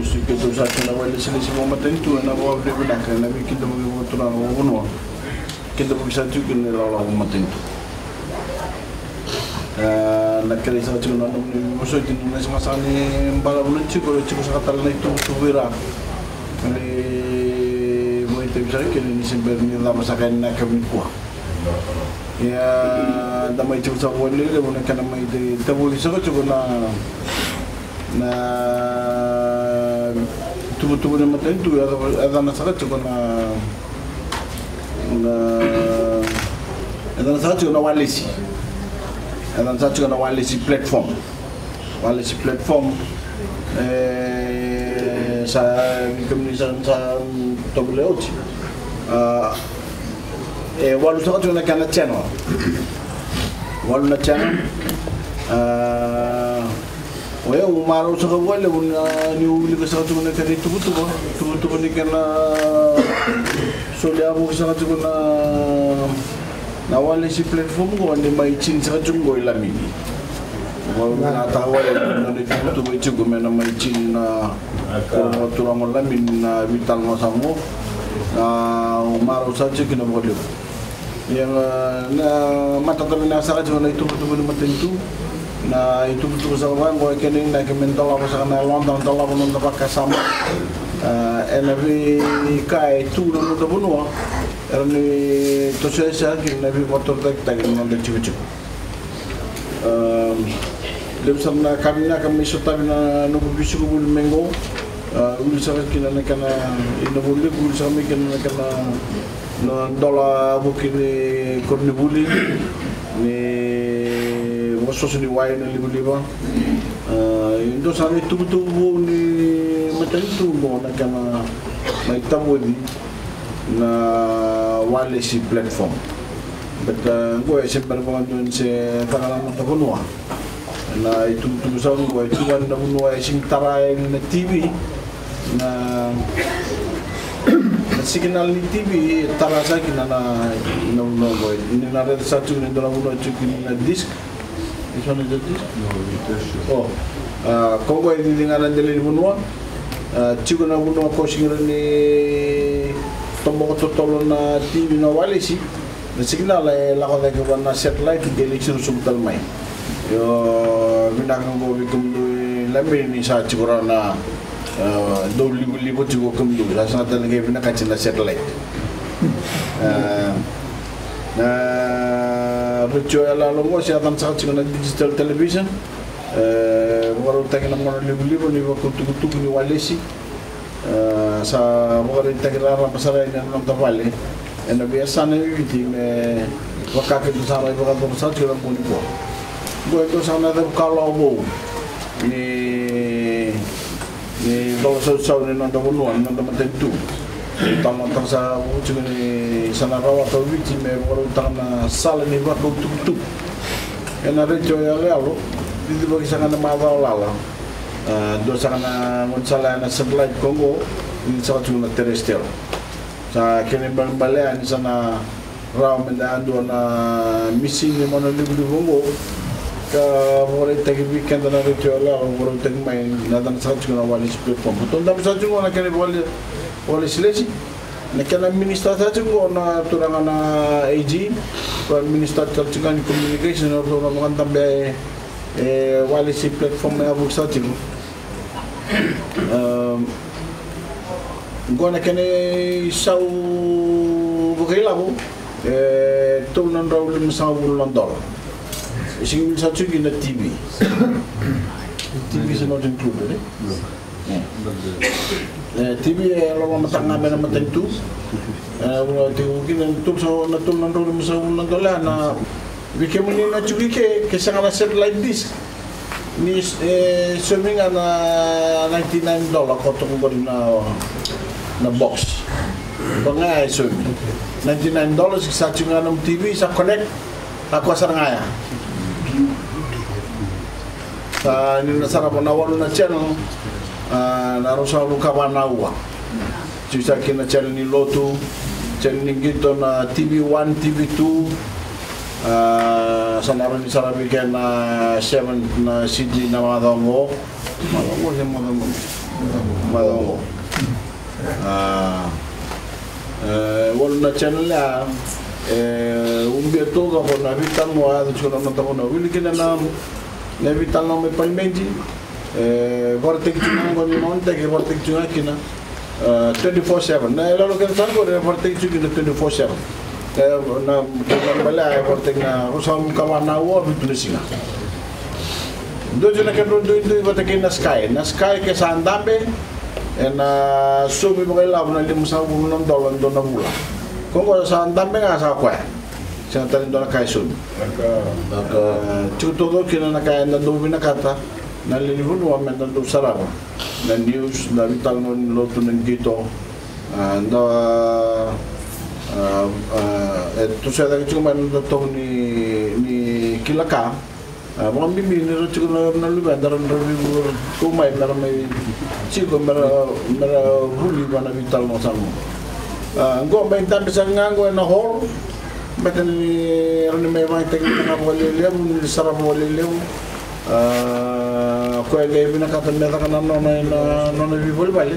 Musik itu satu nama di sini semua matentu nama apa dia benar kerana kita bagi waktu orang orang kita bisa juga ni orang matentu. Nak kira saya cakap nak musuh itu ni semasa ni bala bulan cukup sangat terlalu itu tuwira. Ni boleh terbiasa kini ni sebenarnya lama sekali nak kami kuah. Ya, damai cukup sahaja ni dia boleh kerana mai itu boleh sangat cukup na tubuh-tubuh nama tentu ada nasakat cukup ada nasakat cukup na walisi ada nasakat cukup na walisi platform sa komunikasi sa tobleuti walu nasakat cukup na kana channel walu na channel Oya umaro sa kawala ni uli ka sa katsungan na kanito tubo ni ka na solya mo sa katsungan na wala si platform ko ni may chin sa katsungan ko ilamin wala natawa na tubo may tsugo na may chin na turang lamin na vital mo sa mo na umaro sa katsungan na wala yang na matatabi na sa katsungan na tubo ni matintu na itu betul sama orang kini nak mental apa sekarang London dalam menonton pakai sama nabi kai tu nonton bunua ni tu saya kini nabi motor tak nonton cuci lebih sama kami sudah na nubu bisu kubul mengo uli sangat kini nak kena nubu le uli sangat kini nak kena dolar bukan korni buli ni Mosos ni wai na liba indo sana itu ni macam itu mo na kana may tabo ni na wireless platform but boy sempre quando se parla molto con noi na itu sana boy itu na bunua sing tarai na TV na signal ni TV tarasa kina na no boy ni na red satu ni dalam bunua cukup na disk. This one is a disc? No, it's oh, kau ini dengan anjali bunua, cikgu na bunua kosing ni tombok tolong na TV na walisi, na signal lakon lagi warna satellite galaxy rusuk dalmai. Yo, bintang kau bikin tu lemari ni sahaja cikgu na dua libu cikgu kemdu, rasanya lagi bintang kacil na satellite. Lucu ya lalu mo siya tan sa ng digital television wala tagi na mga libo-libo ni kutu-kutu ni walisi sa mga tagi na pasaray na ng tawali na biasa na yung wakakit sa mga iba sa sila po ni po ito sa na kalau mo ni bawa sa ni nang dabunuan nang damatentu tama sa ucung ni sana rawa atau witi me baru tangan sala ni buat tuk ena rejo ya lalu di bagi sana nama lala do sana muncala na satellite Congo ni sa cuma terrestrial sa kene balik ni sana rawa menda ando na missing ni mana di Congo ka mulai tagi weekend na rejo lalu baru tagi main nadan sa cuma wali platform betul tapi sa cuma na kene wali selesi nak kena minister saja ko na turangan na AG ko minister culture communication or orang tambah wali si platform na abuk saja ko na kena sau bukay labo tu nan raw lim sa bulan dollar ising saja gina TV is not included TV kalau matanga na matentu wala tingin tuk so natul nan ro sa ulan dola na bike mo ni na chuki ke sa na satellite disk ni swimming na $99 ko to ko na box bangay swimming $99 sa chunga ng TV sa connect ako sa ngaya sa ni na sarap na walo na channel narosa luka wanaua Cisa channel ni lotu channel ni gitu na TV1 TV2 sanaro ni sarabi ken na 7 na CD na madongo wala channel la umbiato ko na vital mo a de chona mata ko na wili ken na vital no me palmenti vortex no ni non te ke vortex na kina 24/7 na lalo ken san ko vortex kina 24/7 na bala vortex na usam kawana wo bitulisiga dojo na ken do vortex na sky ke sandambe na subi mo kay labo na limusa ko ng dolan do na bula kung ko sa andambe nga sa kwa siya talin do na kay sun chuto do kina na kay na do binakata na lilibun wa men do saraba na news na vital non loto ng dito to sa da chuma do to ni kilaka mga bibi ni rocho na lugar daran review ko may mera may chico mera huli bana vital mo salmo ngo may tambe sa ngango na hor batan ni ron may mga teknik na walilem ni sarap walilem ko ay binakatan meta kana no bibol bali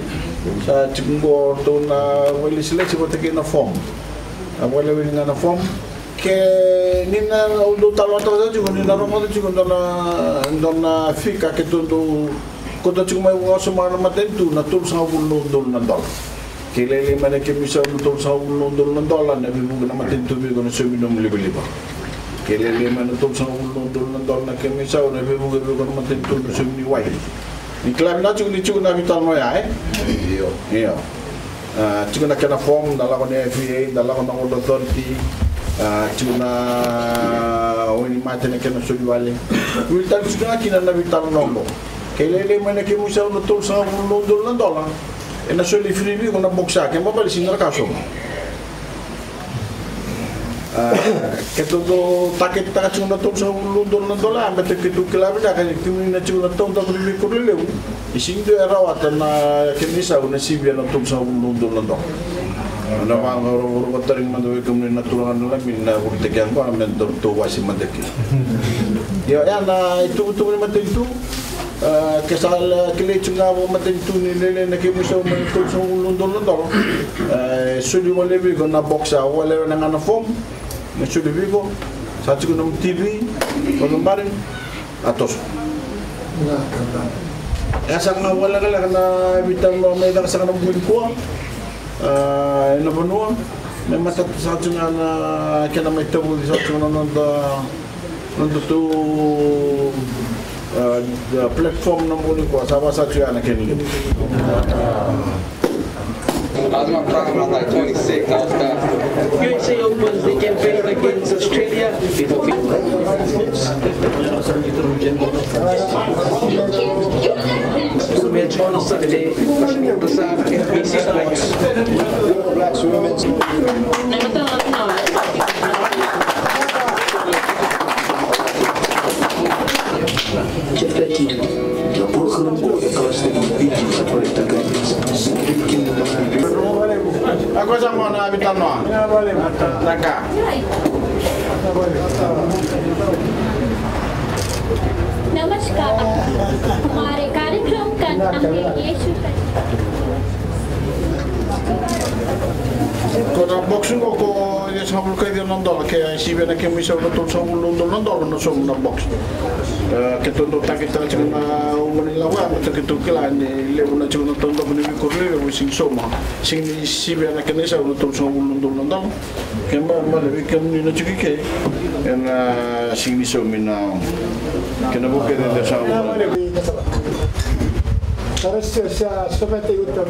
sa chico to na wali sila chico teki na form wala wali na form ke nina ulo talo to juga nina romo to juga dona fika ke tundu ko to juga mai waso mana matentu na tul sa ulo dol na dol ke lele mana ke bisa tul sa ulo dol na dol na bibu na matentu bi ko na sebi no liba ke lele mana tul sa ulo dol na dol na ke bisa na bibu ko na matentu no sebi ni wai ni klam na juga na vital mo ya iyo juga na kana form dala ko na FA dala ko na authority tuna wani mate na kena sodi wale wiltan sudah kina na vital nombo kelele mana ke musa no tol sa no dol na dola ena soli fribi ko na boksa ke mabali sinara kaso keto taket ta chuna tol sa no dol na dola ambete ke tu kila bida ka kimi na chuna tol ta fribi ko lele isindo era watana kenisa una sibia na tol sa no dol na dola na mangoro taring mandoy kami natural na minna urte kyan ko amen to wasi madaki ya na itu ni matentu kesal kile chunga mo matentu ni lele na kimuso mo to so london sudi wale bi ko na boxa wale na ngana form na sudi bi ko sa chiku no TV ko no barin atos ya sang na wala kala na bitan mo may da sa na ko ina banua may matat sa atin na kaya may tabo sa atin na nando to platform na muli ko sama sa atin na kaya I was my prime, I was like 26, I was fast. USA opens the campaign against Australia before so we had China Saturday, the South, NBC Sports. Blacks, women's. Aku sama na bitan no. Naka. नमस्कार हमारे कार्यक्रम का नाम है यीशु Kota boxing ko ya sabul kay dia nondol kay si bena ke miso no to sabul nondol no so na box ke to do takit ta chuna umani lawa to ke to kala ni le una chuna to do ni ko le we sing so ma sing si bena ke ne sa no to sabul nondol ke ma le ke ni no chiki ke en sing ni so mina ke na boke de sa Tarasya sa sopete utto.